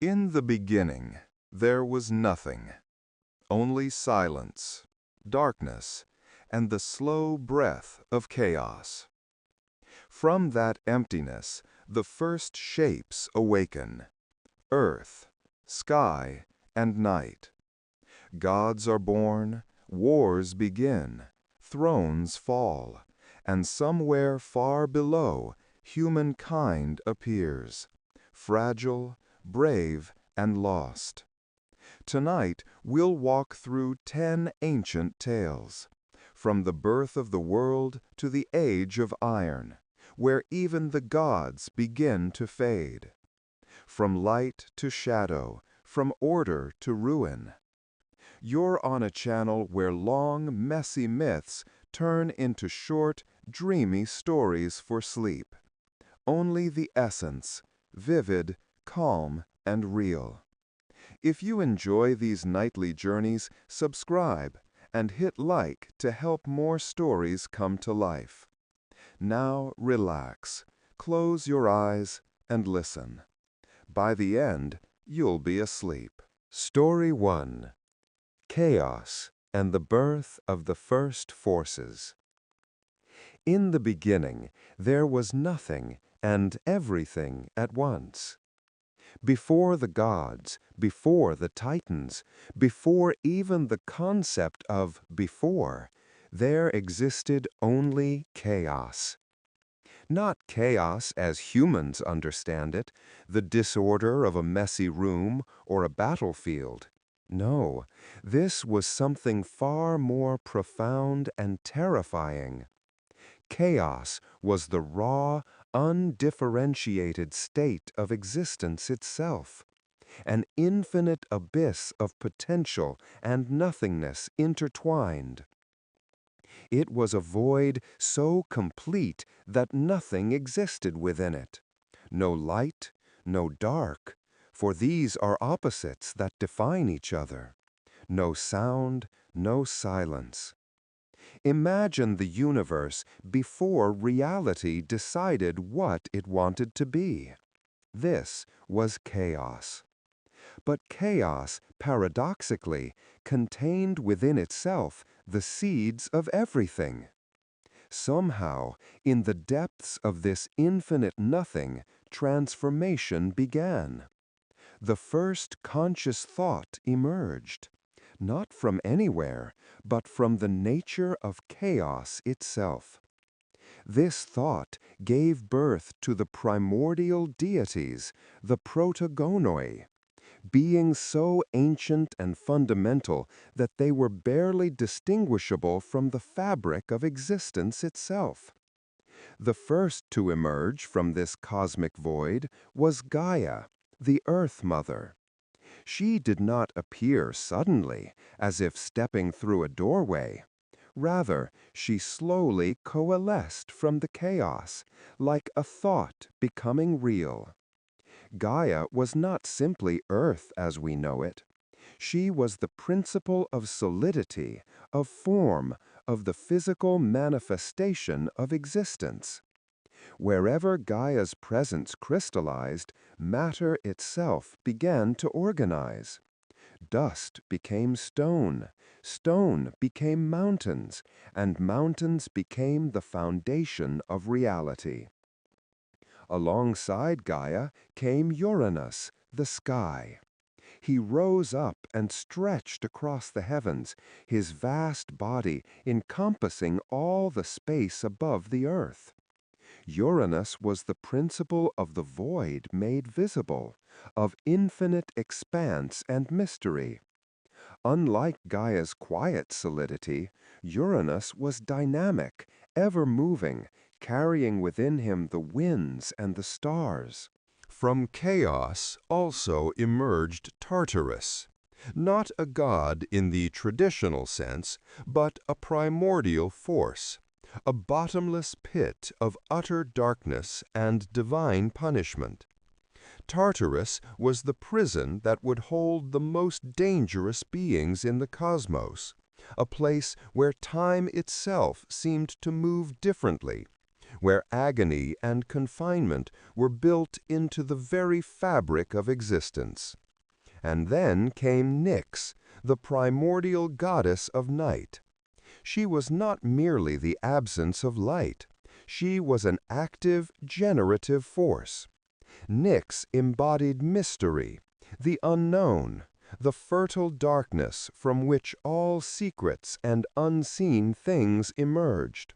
In the beginning, there was nothing, only silence, darkness, and the slow breath of chaos. From that emptiness, the first shapes awaken: earth, sky, and night. Gods are born, wars begin, thrones fall, and somewhere far below, humankind appears, fragile, brave, and lost. Tonight, we'll walk through 10 ancient tales, from the birth of the world to the age of iron, where even the gods begin to fade. From light to shadow, from order to ruin. You're on a channel where long, messy myths turn into short, dreamy stories for sleep. Only the essence, vivid, calm, and real. If you enjoy these nightly journeys, subscribe and hit like to help more stories come to life. Now relax, close your eyes, and listen. By the end, you'll be asleep. Story 1. Chaos and the Birth of the First Forces. In the beginning, there was nothing and everything at once. Before the gods, before the titans, before even the concept of before, there existed only chaos. Not chaos as humans understand it, the disorder of a messy room or a battlefield. No, this was something far more profound and terrifying. Chaos was the raw, undifferentiated state of existence itself, an infinite abyss of potential and nothingness intertwined. It was a void so complete that nothing existed within it. No light, no dark, for these are opposites that define each other. No sound, no silence. Imagine the universe before reality decided what it wanted to be. This was chaos. But chaos, paradoxically, contained within itself the seeds of everything. Somehow, in the depths of this infinite nothing, transformation began. The first conscious thought emerged, not from anywhere, but from the nature of chaos itself. This thought gave birth to the primordial deities, the protagonoi, beings so ancient and fundamental that they were barely distinguishable from the fabric of existence itself. The first to emerge from this cosmic void was Gaia, the Earth Mother. She did not appear suddenly, as if stepping through a doorway. Rather, she slowly coalesced from the chaos, like a thought becoming real. Gaia was not simply Earth as we know it. She was the principle of solidity, of form, of the physical manifestation of existence. Wherever Gaia's presence crystallized, matter itself began to organize. Dust became stone, stone became mountains, and mountains became the foundation of reality. Alongside Gaia came Uranus, the sky. He rose up and stretched across the heavens, his vast body encompassing all the space above the earth. Uranus was the principle of the void made visible, of infinite expanse and mystery. Unlike Gaia's quiet solidity, Uranus was dynamic, ever-moving, carrying within him the winds and the stars. From chaos also emerged Tartarus, not a god in the traditional sense, but a primordial force, a bottomless pit of utter darkness and divine punishment. Tartarus was the prison that would hold the most dangerous beings in the cosmos, a place where time itself seemed to move differently, where agony and confinement were built into the very fabric of existence. And then came Nyx, the primordial goddess of night. She was not merely the absence of light. She was an active, generative force. Nyx embodied mystery, the unknown, the fertile darkness from which all secrets and unseen things emerged.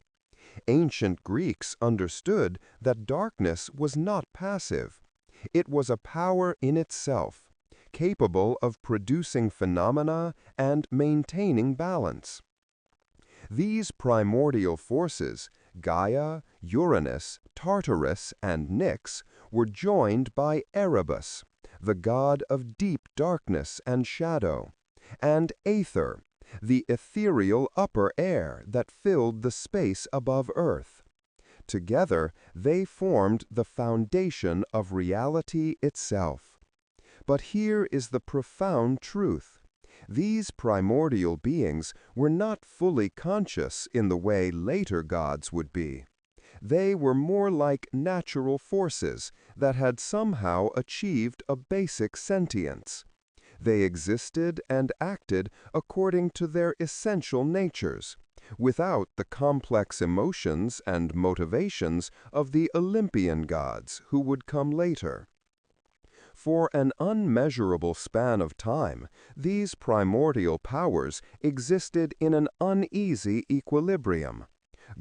Ancient Greeks understood that darkness was not passive. It was a power in itself, capable of producing phenomena and maintaining balance. These primordial forces, Gaia, Uranus, Tartarus, and Nyx, were joined by Erebus, the god of deep darkness and shadow, and Aether, the ethereal upper air that filled the space above Earth. Together, they formed the foundation of reality itself. But here is the profound truth. These primordial beings were not fully conscious in the way later gods would be. They were more like natural forces that had somehow achieved a basic sentience. They existed and acted according to their essential natures, without the complex emotions and motivations of the Olympian gods who would come later. For an unmeasurable span of time, these primordial powers existed in an uneasy equilibrium.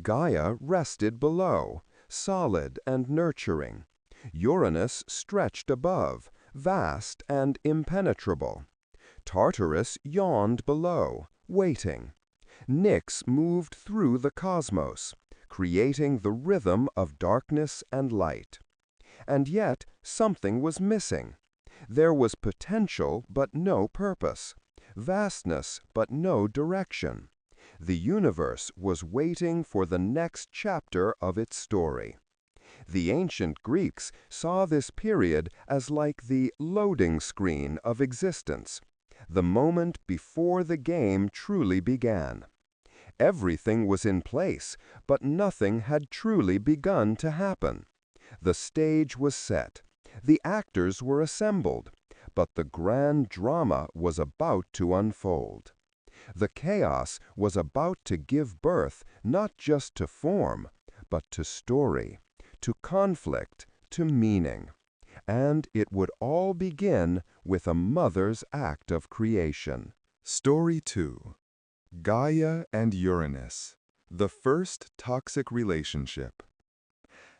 Gaia rested below, solid and nurturing. Uranus stretched above, vast and impenetrable. Tartarus yawned below, waiting. Nyx moved through the cosmos, creating the rhythm of darkness and light. And yet, something was missing. There was potential but no purpose, vastness but no direction. The universe was waiting for the next chapter of its story. The ancient Greeks saw this period as like the loading screen of existence, the moment before the game truly began. Everything was in place, but nothing had truly begun to happen. The stage was set, the actors were assembled, but the grand drama was about to unfold. The chaos was about to give birth not just to form, but to story, to conflict, to meaning. And it would all begin with a mother's act of creation. Story 2. Gaia and Uranus, the first toxic relationship.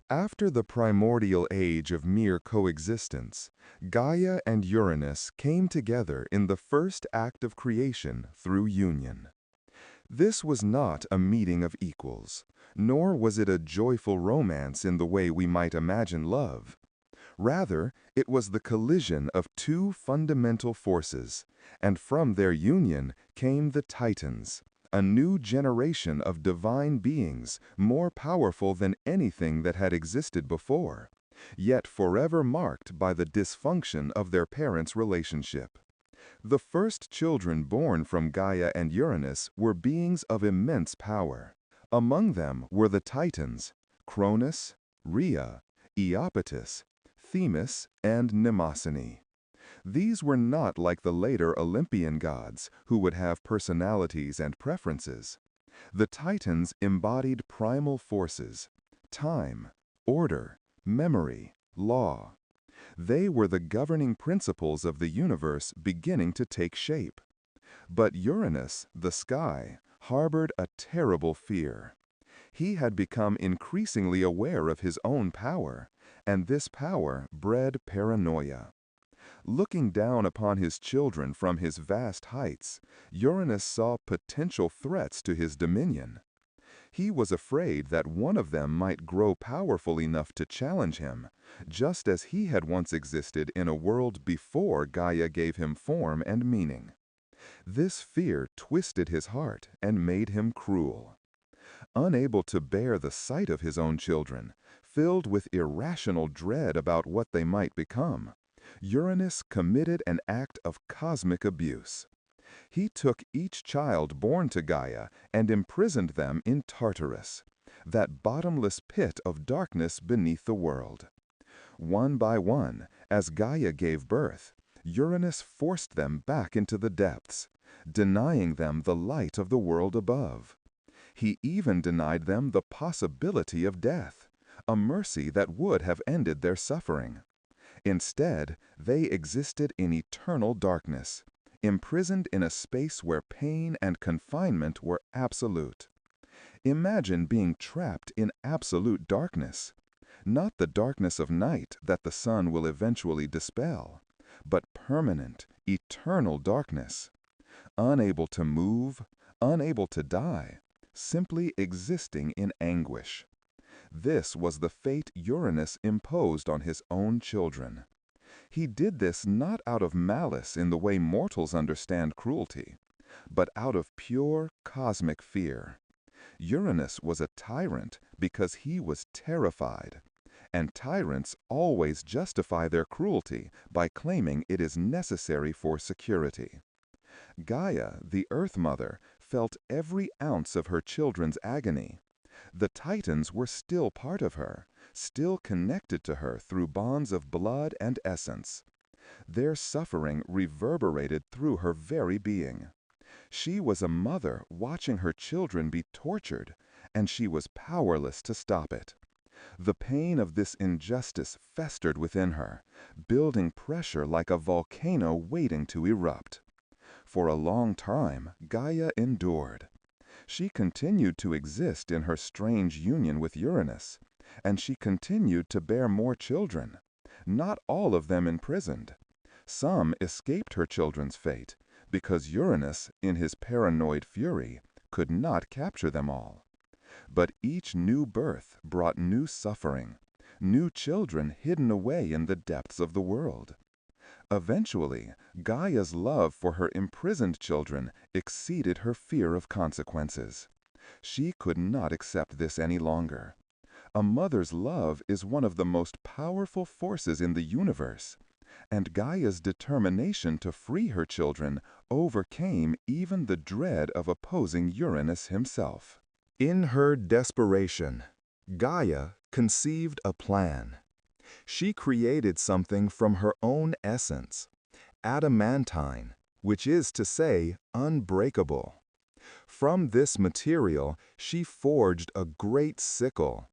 After the primordial age of mere coexistence, Gaia and Uranus came together in the first act of creation through union. This was not a meeting of equals, nor was it a joyful romance in the way we might imagine love. Rather, it was the collision of two fundamental forces, and from their union came the Titans, a new generation of divine beings more powerful than anything that had existed before, yet forever marked by the dysfunction of their parents' relationship. The first children born from Gaia and Uranus were beings of immense power. Among them were the Titans, Cronus, Rhea, Iapetus, Themis, and Mnemosyne. These were not like the later Olympian gods, who would have personalities and preferences. The Titans embodied primal forces: time, order, memory, law. They were the governing principles of the universe beginning to take shape. But Uranus, the sky, harbored a terrible fear. He had become increasingly aware of his own power, and this power bred paranoia. Looking down upon his children from his vast heights, Uranus saw potential threats to his dominion. He was afraid that one of them might grow powerful enough to challenge him, just as he had once existed in a world before Gaia gave him form and meaning. This fear twisted his heart and made him cruel. Unable to bear the sight of his own children, filled with irrational dread about what they might become, Uranus committed an act of cosmic abuse. He took each child born to Gaia and imprisoned them in Tartarus, that bottomless pit of darkness beneath the world. One by one, as Gaia gave birth, Uranus forced them back into the depths, denying them the light of the world above. He even denied them the possibility of death, a mercy that would have ended their suffering. Instead, they existed in eternal darkness, imprisoned in a space where pain and confinement were absolute. Imagine being trapped in absolute darkness. Not the darkness of night that the sun will eventually dispel, but permanent, eternal darkness. Unable to move, unable to die, simply existing in anguish. This was the fate Uranus imposed on his own children. He did this not out of malice in the way mortals understand cruelty, but out of pure cosmic fear. Uranus was a tyrant because he was terrified, and tyrants always justify their cruelty by claiming it is necessary for security. Gaia, the Earth Mother, felt every ounce of her children's agony. The Titans were still part of her, still connected to her through bonds of blood and essence. Their suffering reverberated through her very being. She was a mother watching her children be tortured, and she was powerless to stop it. The pain of this injustice festered within her, building pressure like a volcano waiting to erupt. For a long time, Gaia endured. She continued to exist in her strange union with Uranus, and she continued to bear more children, not all of them imprisoned. Some escaped her children's fate, because Uranus, in his paranoid fury, could not capture them all. But each new birth brought new suffering, new children hidden away in the depths of the world. Eventually, Gaia's love for her imprisoned children exceeded her fear of consequences. She could not accept this any longer. A mother's love is one of the most powerful forces in the universe, and Gaia's determination to free her children overcame even the dread of opposing Uranus himself. In her desperation, Gaia conceived a plan. She created something from her own essence, adamantine, which is to say, unbreakable. From this material, she forged a great sickle,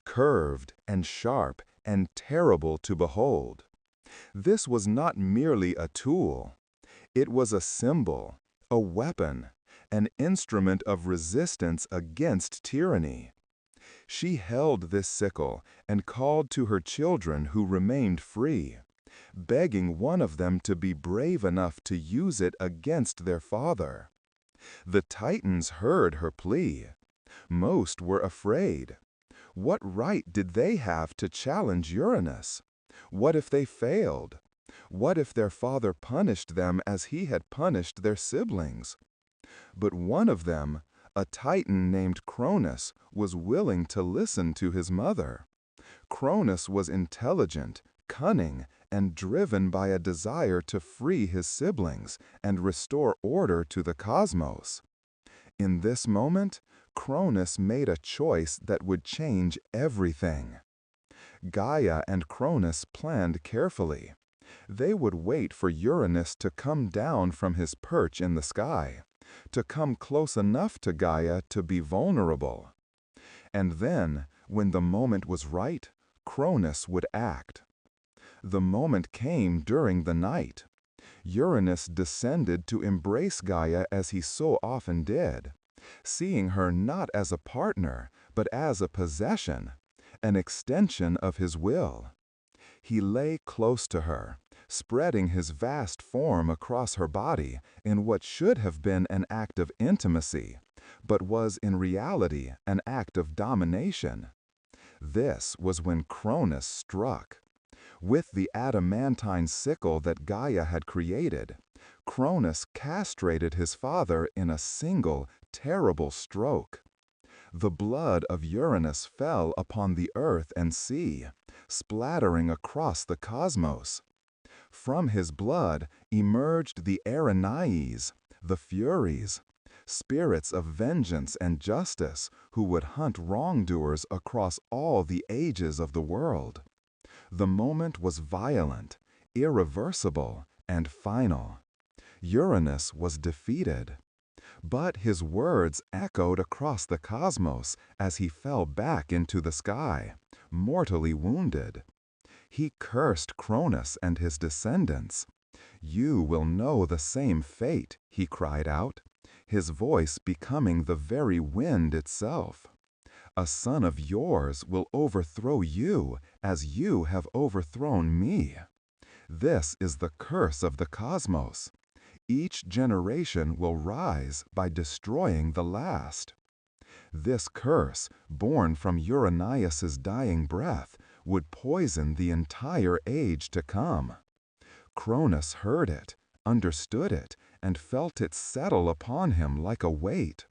curved and sharp and terrible to behold. This was not merely a tool. It was a symbol, a weapon, an instrument of resistance against tyranny. She held this sickle and called to her children who remained free, begging one of them to be brave enough to use it against their father. The Titans heard her plea. Most were afraid. What right did they have to challenge Uranus? What if they failed? What if their father punished them as he had punished their siblings? But one of them, a Titan named Cronus, was willing to listen to his mother. Cronus was intelligent, cunning, and driven by a desire to free his siblings and restore order to the cosmos. In this moment, Cronus made a choice that would change everything. Gaia and Cronus planned carefully. They would wait for Uranus to come down from his perch in the sky, to come close enough to Gaia to be vulnerable. And then, when the moment was right, Cronus would act. The moment came during the night. Uranus descended to embrace Gaia as he so often did, seeing her not as a partner, but as a possession, an extension of his will. He lay close to her, spreading his vast form across her body in what should have been an act of intimacy, but was in reality an act of domination. This was when Cronus struck. With the adamantine sickle that Gaia had created, Cronus castrated his father in a single, terrible stroke. The blood of Uranus fell upon the earth and sea, splattering across the cosmos. From his blood emerged the Erinnyes, the Furies. spirits of vengeance and justice who would hunt wrongdoers across all the ages of the world. The moment was violent, irreversible, and final. Uranus was defeated. But his words echoed across the cosmos as he fell back into the sky, mortally wounded. He cursed Cronus and his descendants. "You will know the same fate," he cried out, his voice becoming the very wind itself. "A son of yours will overthrow you as you have overthrown me. This is the curse of the cosmos. Each generation will rise by destroying the last." This curse, born from Uranus's dying breath, would poison the entire age to come. Cronus heard it, understood it, and felt it settle upon him like a weight.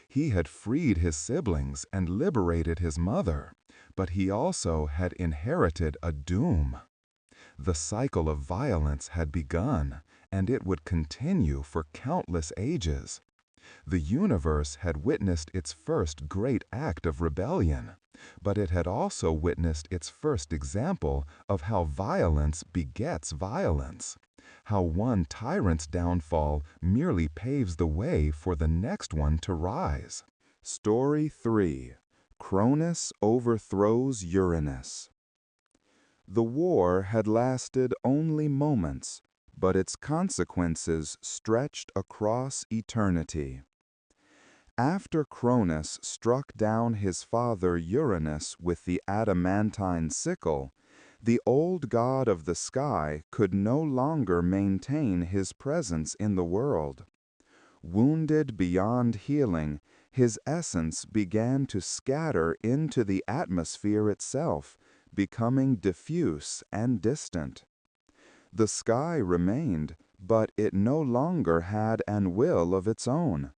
He had freed his siblings and liberated his mother, but he also had inherited a doom. The cycle of violence had begun, and it would continue for countless ages. The universe had witnessed its first great act of rebellion, but it had also witnessed its first example of how violence begets violence, how one tyrant's downfall merely paves the way for the next one to rise. Story 3. Cronus overthrows Uranus. The war had lasted only moments, but its consequences stretched across eternity. After Cronus struck down his father Uranus with the adamantine sickle, the old god of the sky could no longer maintain his presence in the world. Wounded beyond healing, his essence began to scatter into the atmosphere itself, becoming diffuse and distant. The sky remained, but it no longer had an will of its own.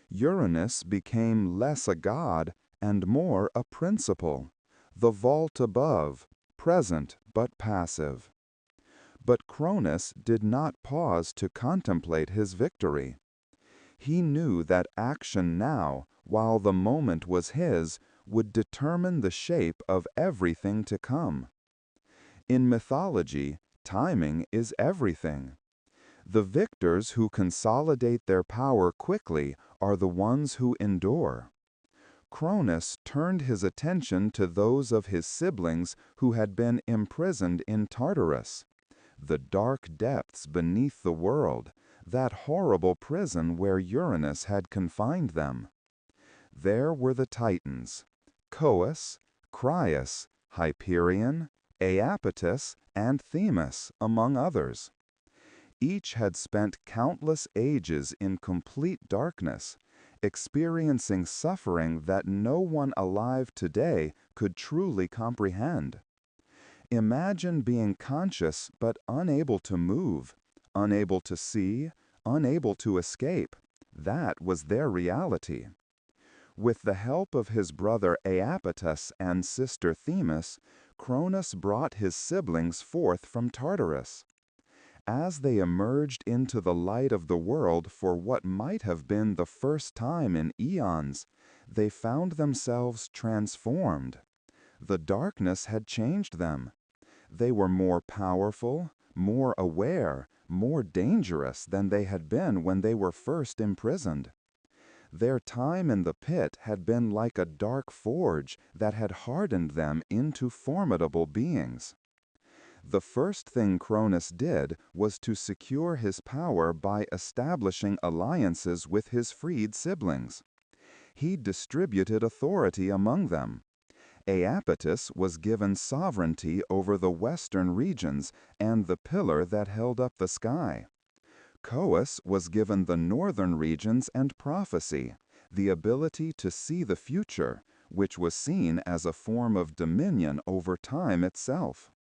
Uranus became less a god and more a principle, the vault above, present but passive. But Cronus did not pause to contemplate his victory. He knew that action now, while the moment was his, would determine the shape of everything to come. In mythology, timing is everything. The victors who consolidate their power quickly are the ones who endure. Cronus turned his attention to those of his siblings who had been imprisoned in Tartarus, the dark depths beneath the world, that horrible prison where Uranus had confined them. There were the Titans, Cous, Crius, Hyperion, Iapetus, and Themis, among others. Each had spent countless ages in complete darkness, experiencing suffering that no one alive today could truly comprehend. Imagine being conscious but unable to move, unable to see, unable to escape. That was their reality. With the help of his brother Iapetus and sister Themis, Cronus brought his siblings forth from Tartarus. As they emerged into the light of the world for what might have been the first time in eons, they found themselves transformed. The darkness had changed them. They were more powerful, more aware, more dangerous than they had been when they were first imprisoned. Their time in the pit had been like a dark forge that had hardened them into formidable beings. The first thing Cronus did was to secure his power by establishing alliances with his freed siblings. He distributed authority among them. Iapetus was given sovereignty over the western regions and the pillar that held up the sky. Cous was given the northern regions and prophecy, the ability to see the future, which was seen as a form of dominion over time itself.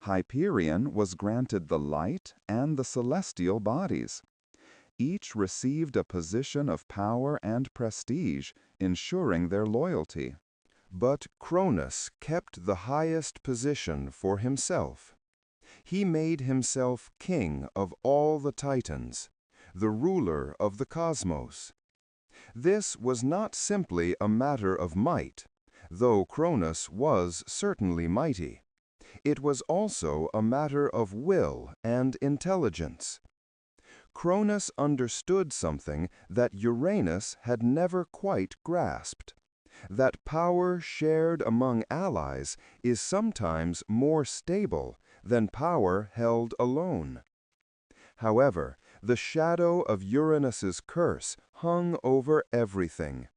Hyperion was granted the light and the celestial bodies. Each received a position of power and prestige, ensuring their loyalty. But Cronus kept the highest position for himself. He made himself king of all the Titans, the ruler of the cosmos. This was not simply a matter of might, though Cronus was certainly mighty. It was also a matter of will and intelligence. Cronus understood something that Uranus had never quite grasped: that power shared among allies is sometimes more stable than power held alone. However, the shadow of Uranus's curse hung over everything.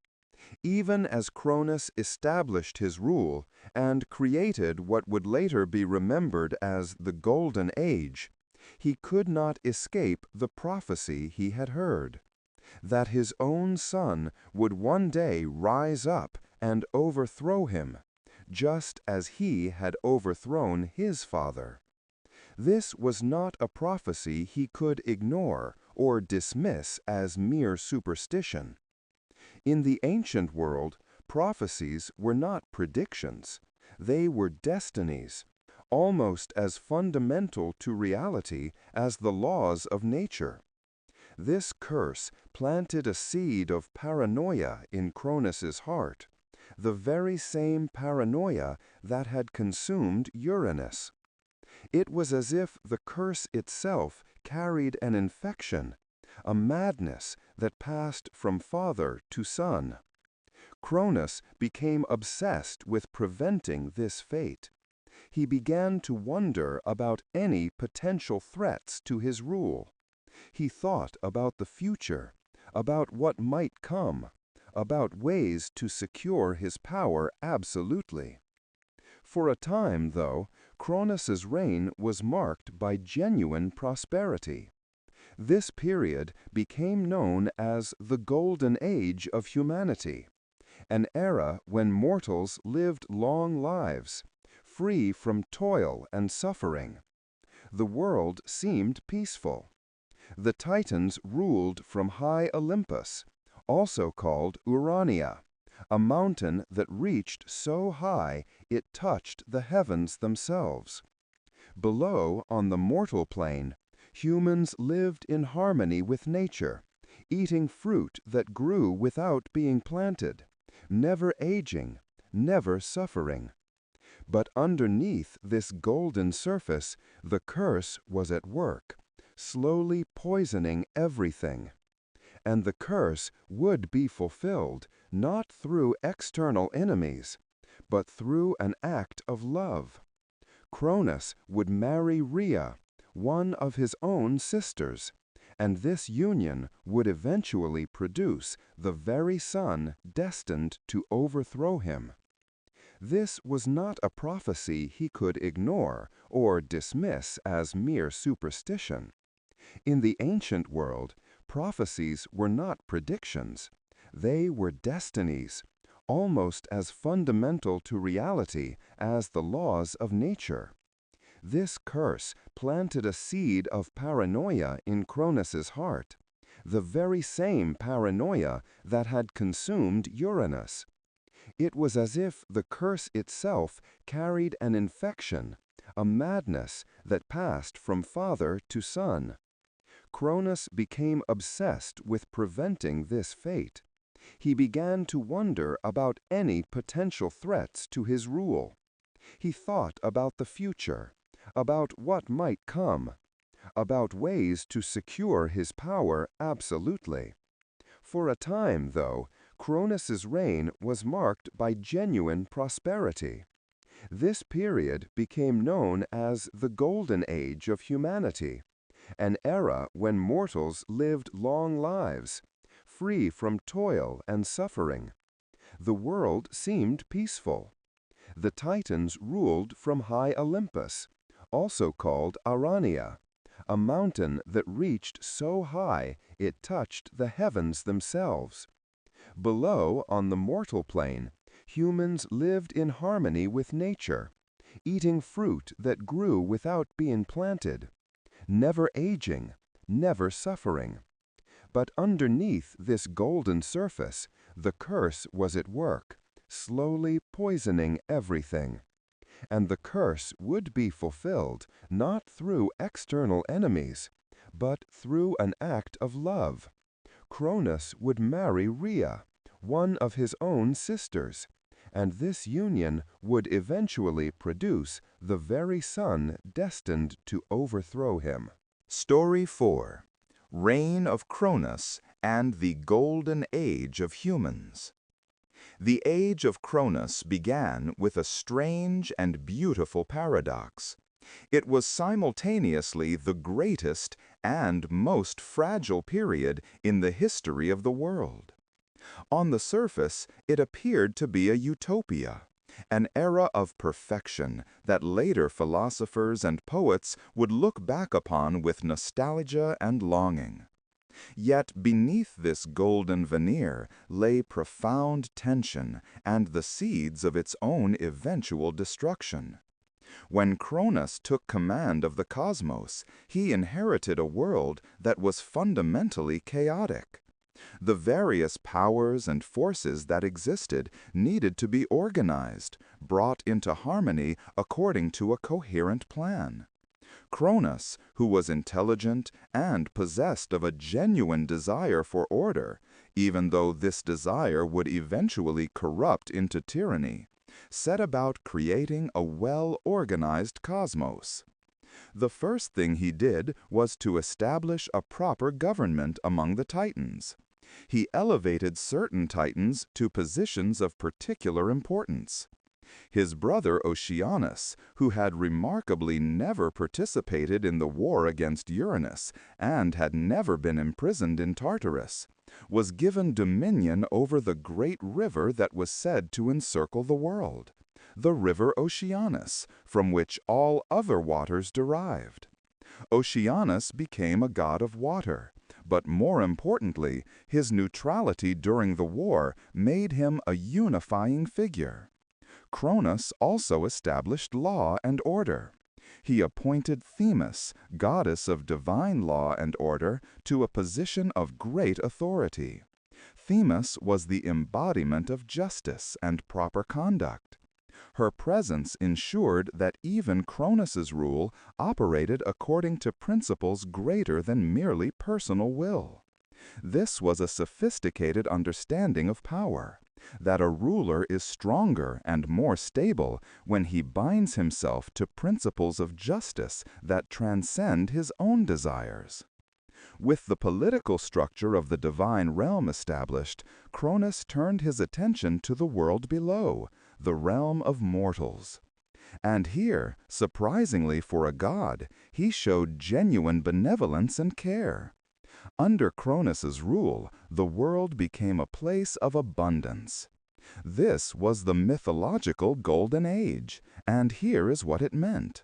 Even as Cronus established his rule and created what would later be remembered as the Golden Age, he could not escape the prophecy he had heard, that his own son would one day rise up and overthrow him, just as he had overthrown his father. This was not a prophecy he could ignore or dismiss as mere superstition. In the ancient world, prophecies were not predictions. They were destinies, almost as fundamental to reality as the laws of nature. This curse planted a seed of paranoia in Cronus's heart, the very same paranoia that had consumed Uranus. It was as if the curse itself carried an infection, a madness that passed from father to son. Cronus became obsessed with preventing this fate. He began to wonder about any potential threats to his rule. He thought about the future, about what might come, about ways to secure his power absolutely. For a time, though, Cronus's reign was marked by genuine prosperity. This period became known as the Golden Age of humanity, an era when mortals lived long lives, free from toil and suffering. The world seemed peaceful. The Titans ruled from high Olympus, also called Urania, a mountain that reached so high it touched the heavens themselves. Below, on the mortal plane, humans lived in harmony with nature, eating fruit that grew without being planted, never aging, never suffering. But underneath this golden surface, the curse was at work, slowly poisoning everything. And the curse would be fulfilled not through external enemies, but through an act of love. Cronus would marry Rhea, one of his own sisters, and this union would eventually produce the very son destined to overthrow him. This was not a prophecy he could ignore or dismiss as mere superstition. In the ancient world, prophecies were not predictions. They were destinies, almost as fundamental to reality as the laws of nature. This curse planted a seed of paranoia in Cronus's heart, the very same paranoia that had consumed Uranus. It was as if the curse itself carried an infection, a madness that passed from father to son. Cronus became obsessed with preventing this fate. He began to wonder about any potential threats to his rule. He thought about the future, about what might come, about ways to secure his power absolutely. For a time, though, Cronus's reign was marked by genuine prosperity. This period became known as the Golden Age of humanity, an era when mortals lived long lives, free from toil and suffering. The world seemed peaceful. The Titans ruled from high Olympus, also called Urania, a mountain that reached so high it touched the heavens themselves. Below, on the mortal plane, humans lived in harmony with nature, eating fruit that grew without being planted, never aging, never suffering. But underneath this golden surface, the curse was at work, slowly poisoning everything. And the curse would be fulfilled not through external enemies, but through an act of love. Cronus would marry Rhea, one of his own sisters, and this union would eventually produce the very son destined to overthrow him. Story 4. Reign of Cronus and the Golden Age of Humans. The age of Cronus began with a strange and beautiful paradox. It was simultaneously the greatest and most fragile period in the history of the world. On the surface, it appeared to be a utopia, an era of perfection that later philosophers and poets would look back upon with nostalgia and longing. Yet beneath this golden veneer lay profound tension and the seeds of its own eventual destruction. When Cronus took command of the cosmos, he inherited a world that was fundamentally chaotic. The various powers and forces that existed needed to be organized, brought into harmony according to a coherent plan. Cronus, who was intelligent and possessed of a genuine desire for order, even though this desire would eventually corrupt into tyranny, set about creating a well-organized cosmos. The first thing he did was to establish a proper government among the Titans. He elevated certain Titans to positions of particular importance. His brother Oceanus, who had remarkably never participated in the war against Uranus and had never been imprisoned in Tartarus, was given dominion over the great river that was said to encircle the world, the river Oceanus, from which all other waters derived. Oceanus became a god of water, but more importantly, his neutrality during the war made him a unifying figure. Cronus also established law and order. He appointed Themis, goddess of divine law and order, to a position of great authority. Themis was the embodiment of justice and proper conduct. Her presence ensured that even Cronus's rule operated according to principles greater than merely personal will. This was a sophisticated understanding of power, that a ruler is stronger and more stable when he binds himself to principles of justice that transcend his own desires. With the political structure of the divine realm established, Cronus turned his attention to the world below, the realm of mortals. And here, surprisingly for a god, he showed genuine benevolence and care. Under Cronus's rule, the world became a place of abundance. This was the mythological Golden Age, and here is what it meant.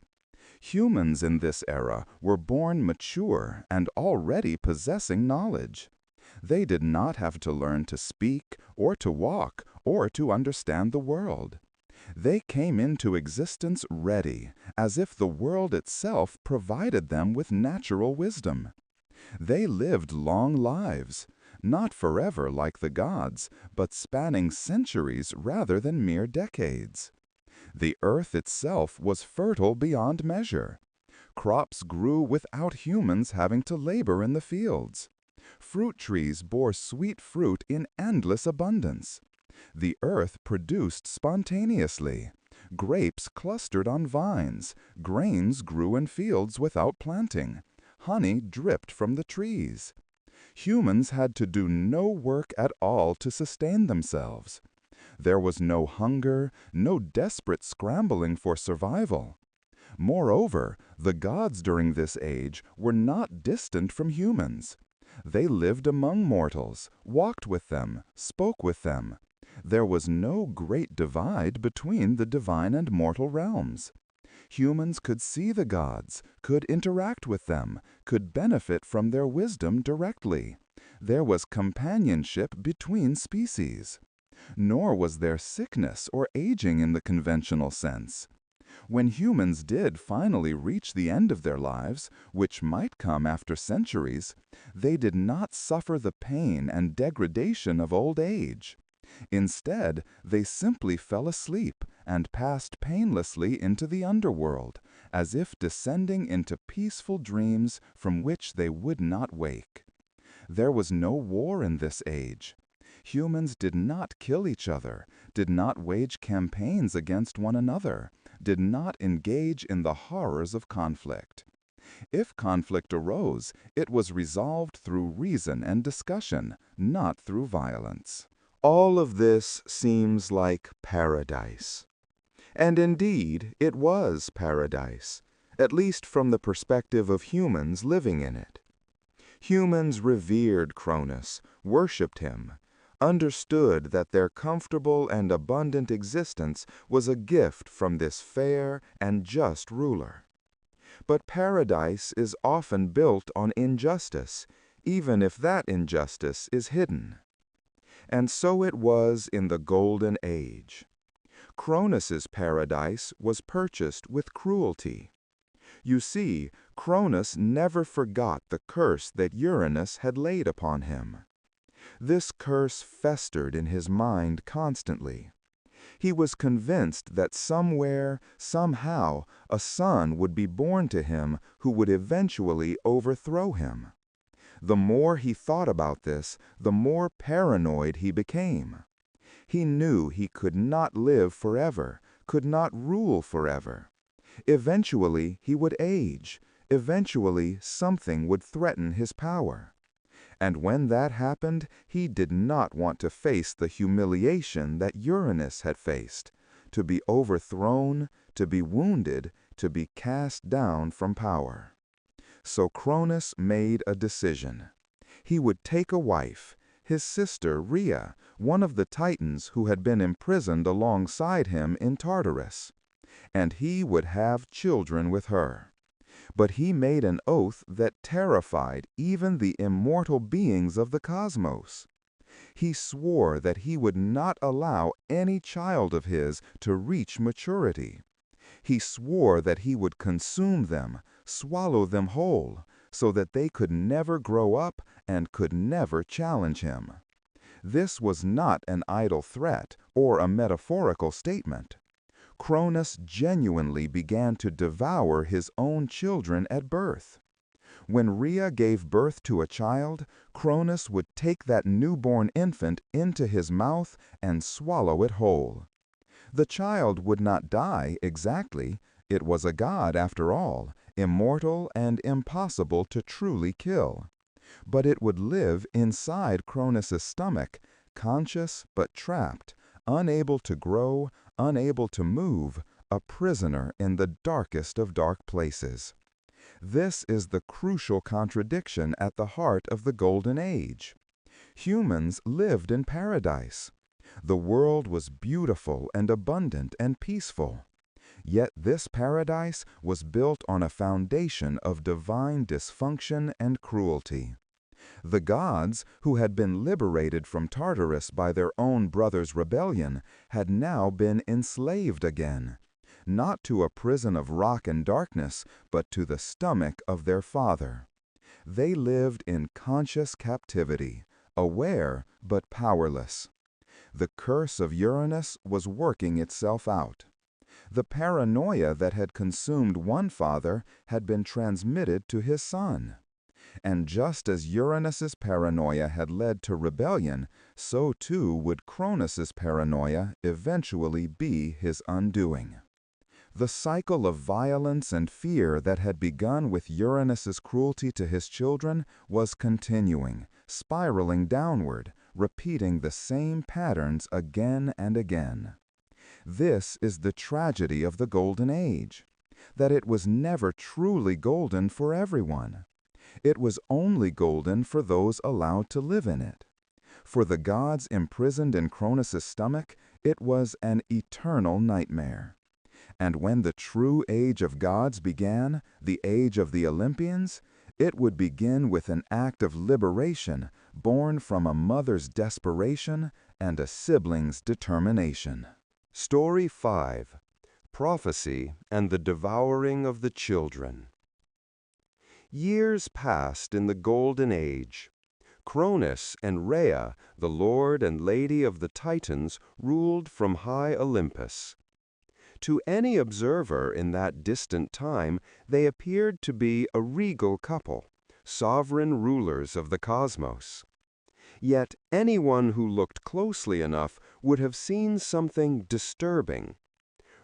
Humans in this era were born mature and already possessing knowledge. They did not have to learn to speak, or to walk, or to understand the world. They came into existence ready, as if the world itself provided them with natural wisdom. They lived long lives, not forever like the gods, but spanning centuries rather than mere decades. The earth itself was fertile beyond measure. Crops grew without humans having to labor in the fields. Fruit trees bore sweet fruit in endless abundance. The earth produced spontaneously. Grapes clustered on vines. Grains grew in fields without planting. Honey dripped from the trees. Humans had to do no work at all to sustain themselves. There was no hunger, no desperate scrambling for survival. Moreover, the gods during this age were not distant from humans. They lived among mortals, walked with them, spoke with them. There was no great divide between the divine and mortal realms. Humans could see the gods, could interact with them, could benefit from their wisdom directly. There was companionship between species. Nor was there sickness or aging in the conventional sense. When humans did finally reach the end of their lives, which might come after centuries, they did not suffer the pain and degradation of old age. Instead, they simply fell asleep and passed painlessly into the underworld, as if descending into peaceful dreams from which they would not wake. There was no war in this age. Humans did not kill each other, did not wage campaigns against one another, did not engage in the horrors of conflict. If conflict arose, it was resolved through reason and discussion, not through violence. All of this seems like paradise. And indeed, it was paradise, at least from the perspective of humans living in it. Humans revered Cronus, worshipped him, understood that their comfortable and abundant existence was a gift from this fair and just ruler. But paradise is often built on injustice, even if that injustice is hidden. And so it was in the Golden Age. Cronus's paradise was purchased with cruelty. You see, Cronus never forgot the curse that Uranus had laid upon him. This curse festered in his mind constantly. He was convinced that somewhere, somehow, a son would be born to him who would eventually overthrow him. The more he thought about this, the more paranoid he became. He knew he could not live forever, could not rule forever. Eventually, he would age. Eventually, something would threaten his power. And when that happened, he did not want to face the humiliation that Uranus had faced, to be overthrown, to be wounded, to be cast down from power. So Cronus made a decision. He would take a wife, his sister Rhea, one of the Titans who had been imprisoned alongside him in Tartarus, and he would have children with her. But he made an oath that terrified even the immortal beings of the cosmos. He swore that he would not allow any child of his to reach maturity. He swore that he would consume them, swallow them whole, so that they could never grow up and could never challenge him. This was not an idle threat or a metaphorical statement. Cronus genuinely began to devour his own children at birth. When Rhea gave birth to a child, Cronus would take that newborn infant into his mouth and swallow it whole. The child would not die exactly. It was a god after all, immortal and impossible to truly kill. But it would live inside Cronus's stomach, conscious but trapped, unable to grow, unable to move, a prisoner in the darkest of dark places. This is the crucial contradiction at the heart of the Golden Age. Humans lived in paradise. The world was beautiful and abundant and peaceful. Yet this paradise was built on a foundation of divine dysfunction and cruelty. The gods, who had been liberated from Tartarus by their own brother's rebellion, had now been enslaved again, not to a prison of rock and darkness, but to the stomach of their father. They lived in conscious captivity, aware but powerless. The curse of Uranus was working itself out. The paranoia that had consumed one father had been transmitted to his son. And just as Uranus's paranoia had led to rebellion, so too would Cronus's paranoia eventually be his undoing. The cycle of violence and fear that had begun with Uranus's cruelty to his children was continuing, spiraling downward, repeating the same patterns again and again. This is the tragedy of the Golden Age, that it was never truly golden for everyone. It was only golden for those allowed to live in it. For the gods imprisoned in Cronus's stomach, it was an eternal nightmare. And when the true age of gods began, the age of the Olympians, it would begin with an act of liberation born from a mother's desperation and a sibling's determination. Story 5. Prophecy and the Devouring of the Children. Years passed in the Golden Age. Cronus and Rhea, the lord and lady of the Titans, ruled from high Olympus. To any observer in that distant time, they appeared to be a regal couple, sovereign rulers of the cosmos. Yet anyone who looked closely enough would have seen something disturbing.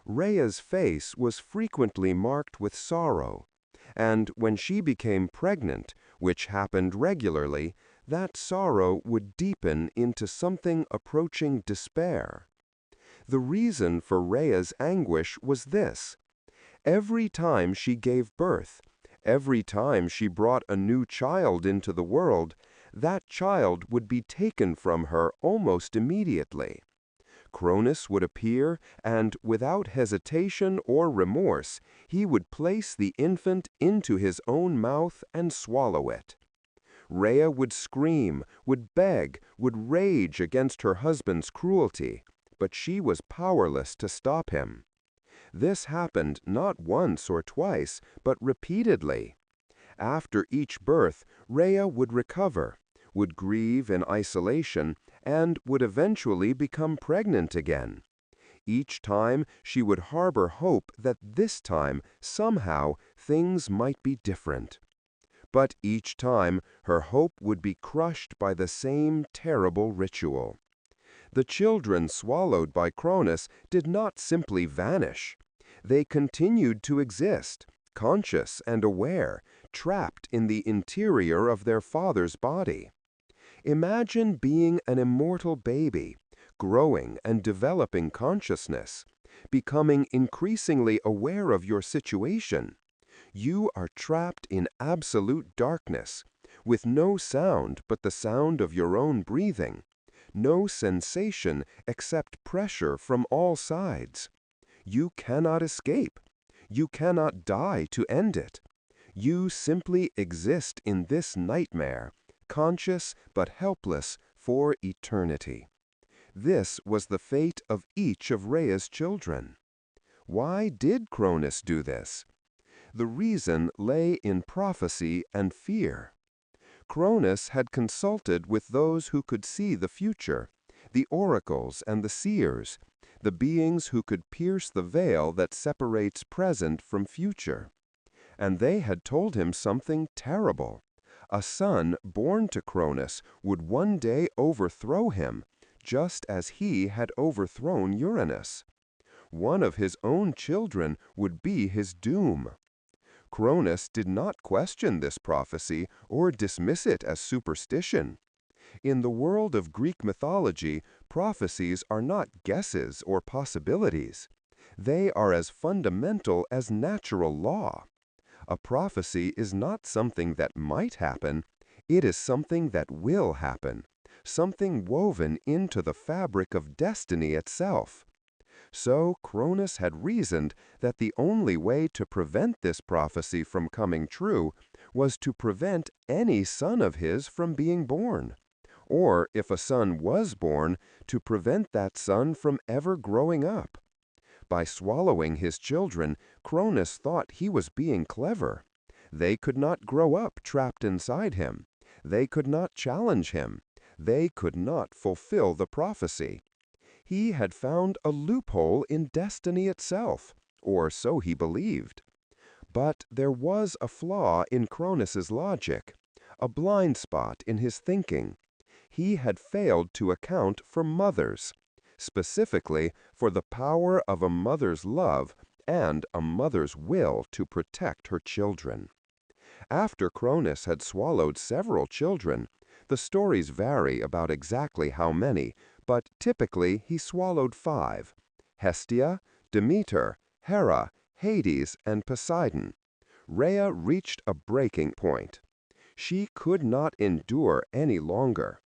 Rhea's face was frequently marked with sorrow, and when she became pregnant, which happened regularly, that sorrow would deepen into something approaching despair. The reason for Rhea's anguish was this: every time she gave birth, every time she brought a new child into the world, that child would be taken from her almost immediately. Cronus would appear, and without hesitation or remorse, he would place the infant into his own mouth and swallow it. Rhea would scream, would beg, would rage against her husband's cruelty, but she was powerless to stop him. This happened not once or twice, but repeatedly. After each birth, Rhea would recover, would grieve in isolation, and would eventually become pregnant again. Each time she would harbor hope that this time, somehow, things might be different. But each time, her hope would be crushed by the same terrible ritual. The children swallowed by Cronus did not simply vanish. They continued to exist, conscious and aware, trapped in the interior of their father's body. Imagine being an immortal baby, growing and developing consciousness, becoming increasingly aware of your situation. You are trapped in absolute darkness, with no sound but the sound of your own breathing, no sensation except pressure from all sides. You cannot escape. You cannot die to end it. You simply exist in this nightmare, conscious but helpless for eternity. This was the fate of each of Rhea's children. Why did Cronus do this? The reason lay in prophecy and fear. Cronus had consulted with those who could see the future, the oracles and the seers, the beings who could pierce the veil that separates present from future. And they had told him something terrible. A son born to Cronus would one day overthrow him, just as he had overthrown Uranus. One of his own children would be his doom. Cronus did not question this prophecy or dismiss it as superstition. In the world of Greek mythology, prophecies are not guesses or possibilities. They are as fundamental as natural law. A prophecy is not something that might happen, it is something that will happen, something woven into the fabric of destiny itself. So Cronus had reasoned that the only way to prevent this prophecy from coming true was to prevent any son of his from being born, or if a son was born, to prevent that son from ever growing up. By swallowing his children, Cronus thought he was being clever. They could not grow up trapped inside him. They could not challenge him. They could not fulfill the prophecy. He had found a loophole in destiny itself, or so he believed. But there was a flaw in Cronus's logic, a blind spot in his thinking. He had failed to account for mothers, specifically for the power of a mother's love and a mother's will to protect her children. After Cronus had swallowed several children, the stories vary about exactly how many, but typically he swallowed 5: Hestia, Demeter, Hera, Hades, and Poseidon. Rhea reached a breaking point. She could not endure any longer.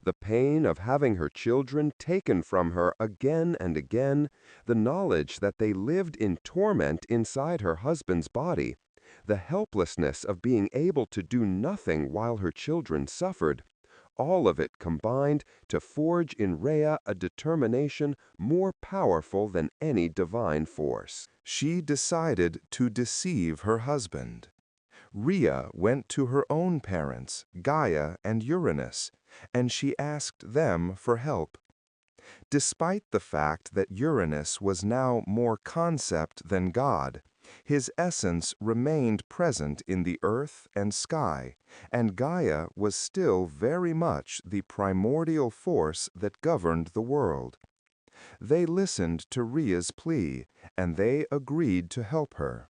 The pain of having her children taken from her again and again, the knowledge that they lived in torment inside her husband's body, the helplessness of being able to do nothing while her children suffered, all of it combined to forge in Rhea a determination more powerful than any divine force. She decided to deceive her husband. Rhea went to her own parents, Gaia and Uranus, and she asked them for help. Despite the fact that Uranus was now more concept than God, his essence remained present in the earth and sky, and Gaia was still very much the primordial force that governed the world. They listened to Rhea's plea, and they agreed to help her.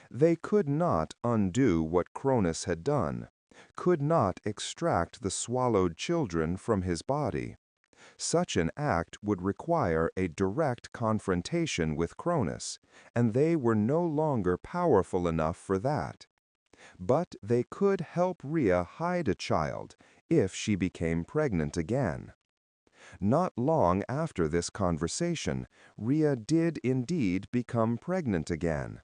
They could not undo what Cronus had done, could not extract the swallowed children from his body. Such an act would require a direct confrontation with Cronus, and they were no longer powerful enough for that. But they could help Rhea hide a child if she became pregnant again. Not long after this conversation, Rhea did indeed become pregnant again,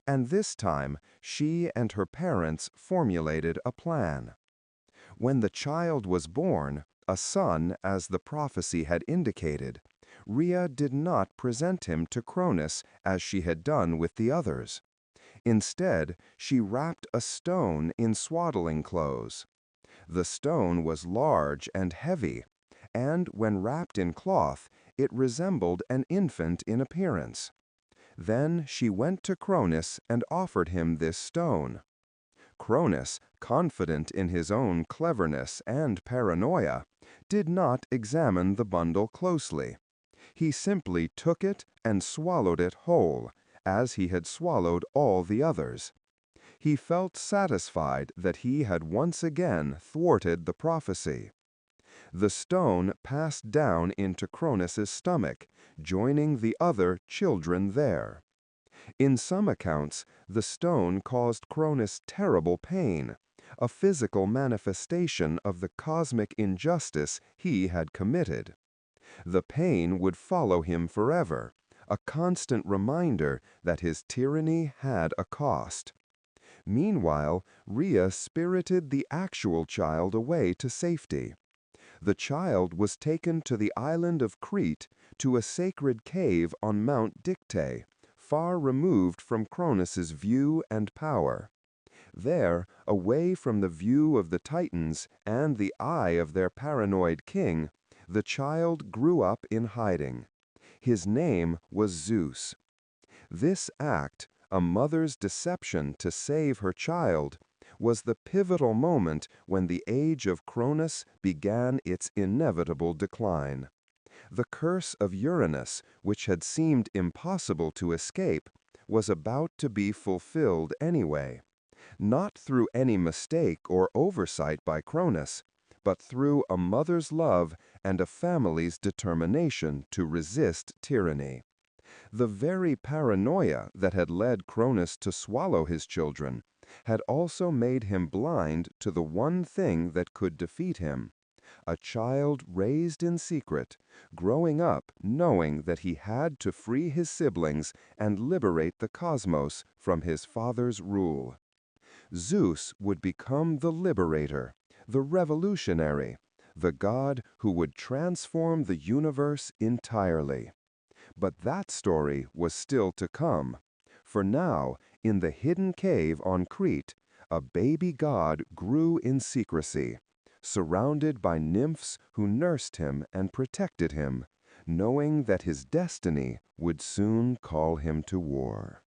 and this time she and her parents formulated a plan. When the child was born, a son, as the prophecy had indicated, Rhea did not present him to Cronus as she had done with the others. Instead, she wrapped a stone in swaddling clothes. The stone was large and heavy, and when wrapped in cloth, it resembled an infant in appearance. Then she went to Cronus and offered him this stone. Cronus, confident in his own cleverness and paranoia, did not examine the bundle closely. He simply took it and swallowed it whole, as he had swallowed all the others. He felt satisfied that he had once again thwarted the prophecy. The stone passed down into Cronus's stomach, joining the other children there. In some accounts, the stone caused Cronus terrible pain, a physical manifestation of the cosmic injustice he had committed. The pain would follow him forever, a constant reminder that his tyranny had a cost. Meanwhile, Rhea spirited the actual child away to safety. The child was taken to the island of Crete, to a sacred cave on Mount Dicte, far removed from Cronus's view and power. There, away from the view of the Titans and the eye of their paranoid king, the child grew up in hiding. His name was Zeus. This act, a mother's deception to save her child, was the pivotal moment when the age of Cronus began its inevitable decline. The curse of Uranus, which had seemed impossible to escape, was about to be fulfilled anyway, not through any mistake or oversight by Cronus, but through a mother's love and a family's determination to resist tyranny. The very paranoia that had led Cronus to swallow his children had also made him blind to the one thing that could defeat him: a child raised in secret, growing up knowing that he had to free his siblings and liberate the cosmos from his father's rule. Zeus would become the liberator, the revolutionary, the god who would transform the universe entirely. But that story was still to come. For now, in the hidden cave on Crete, a baby god grew in secrecy, surrounded by nymphs who nursed him and protected him, knowing that his destiny would soon call him to war.